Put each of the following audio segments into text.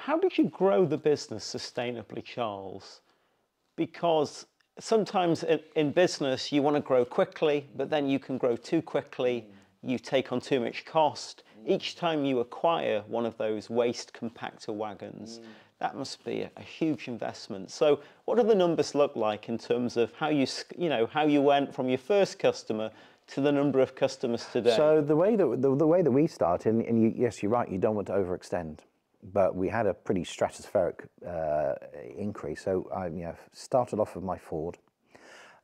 How did you grow the business sustainably, Charles? Because sometimes in business you want to grow quickly, but then you can grow too quickly, you take on too much cost. Each time you acquire one of those waste compactor wagons, that must be a huge investment. So what do the numbers look like in terms of how how you went from your first customer to the number of customers today? So the way that we started, and yes, you're right, you don't want to overextend, but we had a pretty stratospheric increase. So I started off with my Ford,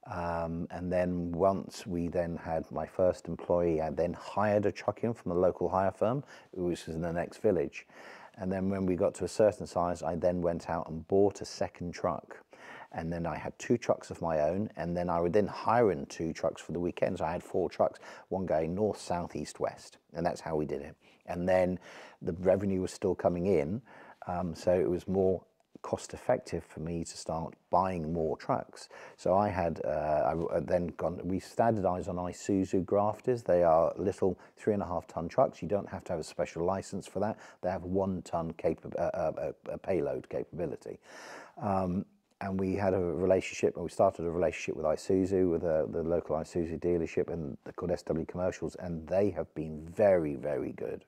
and then once we then had my first employee, I then hired a truck in from a local hire firm, which was in the next village. And then when we got to a certain size, I then went out and bought a second truck. And then I had 2 trucks of my own, and then I would then hire in 2 trucks for the weekends. I had 4 trucks, one going north, south, east, west, and that's how we did it. And then the revenue was still coming in, so it was more cost effective for me to start buying more trucks. So I had we standardized on Isuzu grafters. They are little 3.5 ton trucks. You don't have to have a special license for that. They have 1 ton payload capability. And we had a relationship, and we started a relationship with Isuzu, with the local Isuzu dealership, and they're called SW Commercials, and they have been very, very good.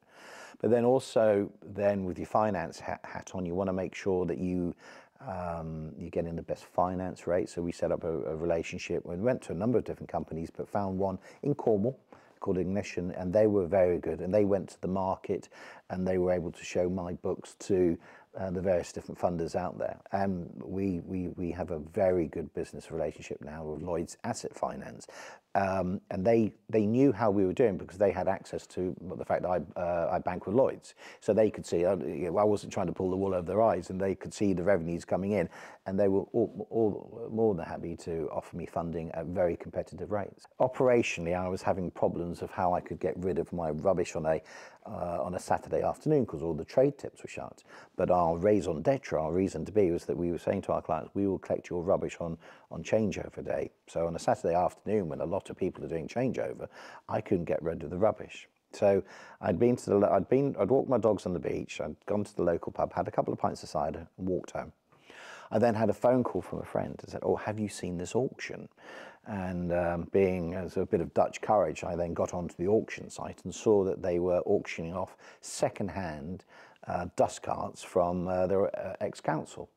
But then also, with your finance hat on, you want to make sure that you're getting the best finance rate. So we set up a relationship. We went to a number of different companies, but found one in Cornwall called Ignition, and they were very good. And they went to the market, and they were able to show my books to the various different funders out there. And we have a very good business relationship now with Lloyd's Asset Finance. And they knew how we were doing because they had access to the fact that I bank with Lloyd's. So they could see, I wasn't trying to pull the wool over their eyes, and they could see the revenues coming in, and they were all more than happy to offer me funding at very competitive rates. Operationally, I was having problems of how I could get rid of my rubbish on a Saturday afternoon because all the trade tips were shut. But our raison d'etre, our reason to be, was that we were saying to our clients, we will collect your rubbish on changeover day. So on a Saturday afternoon, when a lot of people are doing changeover, I couldn't get rid of the rubbish. So I'd walked my dogs on the beach, I'd gone to the local pub, had a couple of pints of cider, and walked home. I then had a phone call from a friend and said, "Oh, have you seen this auction?" And being as a bit of Dutch courage, I then got onto the auction site and saw that they were auctioning off second-hand dust carts from their ex-council.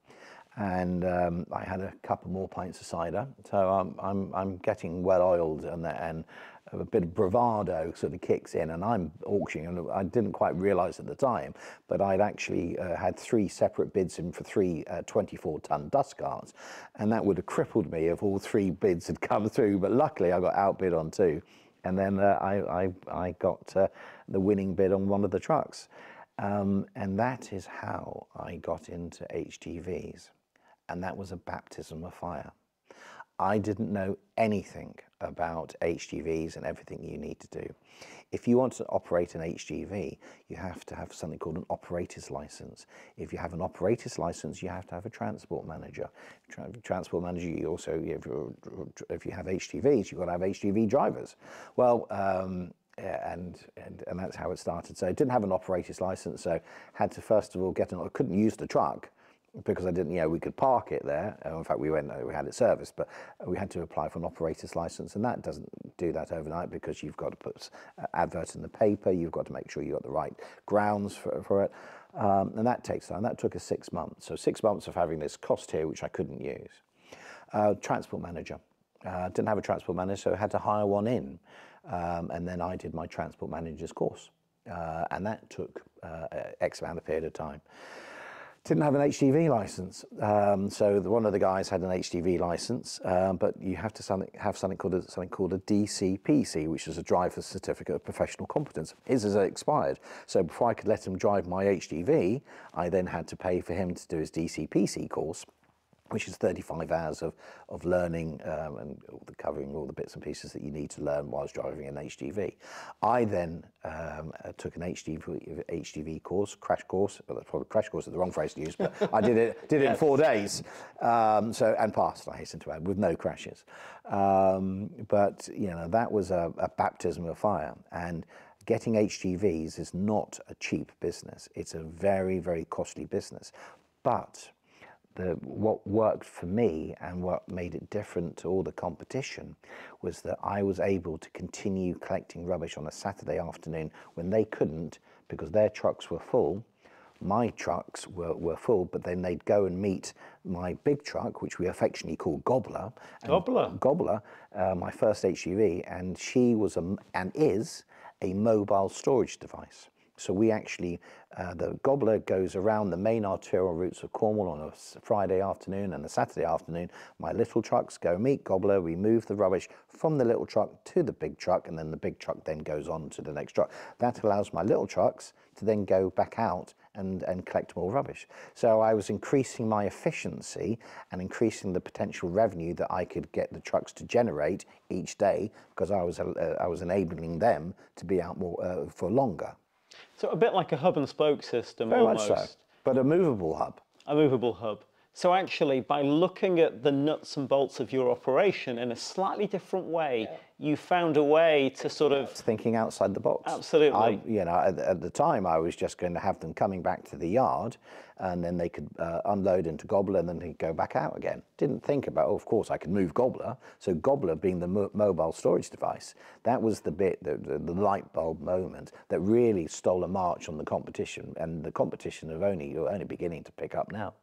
And I had a couple more pints of cider, so I'm getting well oiled, and a bit of bravado sort of kicks in, and I'm auctioning, and I didn't quite realise at the time, but I'd actually had 3 separate bids in for 3 24-ton dust carts, and that would have crippled me if all 3 bids had come through. But luckily, I got outbid on 2, and then I got the winning bid on one of the trucks, and that is how I got into HGVs. And that was a baptism of fire. I didn't know anything about HGVs and everything you need to do. If you want to operate an HGV, you have to have something called an operator's license. If you have an operator's license, you have to have a transport manager. Transport manager, you also, if you have HGVs, you've got to have HGV drivers. Well, and that's how it started. So I didn't have an operator's license, so had to first of all I couldn't use the truck, because I didn't, we could park it there. In fact, we had it serviced, but we had to apply for an operator's license, and that doesn't do that overnight, because you've got to put advert in the paper, you've got to make sure you've got the right grounds for it, and that takes time. That took us 6 months. So 6 months of having this cost here, which I couldn't use. Transport manager. Didn't have a transport manager, so I had to hire one in, and then I did my transport manager's course, and that took X amount of period of time. Didn't have an HGV license, so one of the guys had an HGV license, but you have to have something called a DCPC, which is a driver's certificate of professional competence. His is expired, so before I could let him drive my HGV, I then had to pay for him to do his DCPC course, which is 35 hours of learning and covering all the bits and pieces that you need to learn whilst driving an HGV. I then took an HGV course, crash course. Well, that's probably crash course is the wrong phrase to use, but I did it in 4 days. And passed, I hasten to add, with no crashes. But that was a baptism of fire. And getting HGVs is not a cheap business. It's a very, very costly business. But what worked for me and what made it different to all the competition was that I was able to continue collecting rubbish on a Saturday afternoon when they couldn't, because their trucks were full. My trucks were full, but then they'd go and meet my big truck, which we affectionately call Gobbler. Gobbler, my first HGV, and she was and is a mobile storage device. So we actually, the Gobbler goes around the main arterial routes of Cornwall on a Friday afternoon and a Saturday afternoon. My little trucks go meet Gobbler, we move the rubbish from the little truck to the big truck, and then the big truck then goes on to the next truck. That allows my little trucks to then go back out and collect more rubbish. So I was increasing my efficiency and increasing the potential revenue that I could get the trucks to generate each day, because I was enabling them to be out more for longer. So a bit like a hub and spoke system, Very almost. much so, but a movable hub. A movable hub. So actually, by looking at the nuts and bolts of your operation in a slightly different way, you found a way to sort of... Thinking outside the box. Absolutely. At the time, I was just going to have them coming back to the yard, and then they could unload into Gobbler, and then they'd go back out again. Didn't think about, oh, of course, I could move Gobbler. So Gobbler being the mobile storage device, that was the bit, the light bulb moment that really stole a march on the competition, and the competition you're only beginning to pick up now.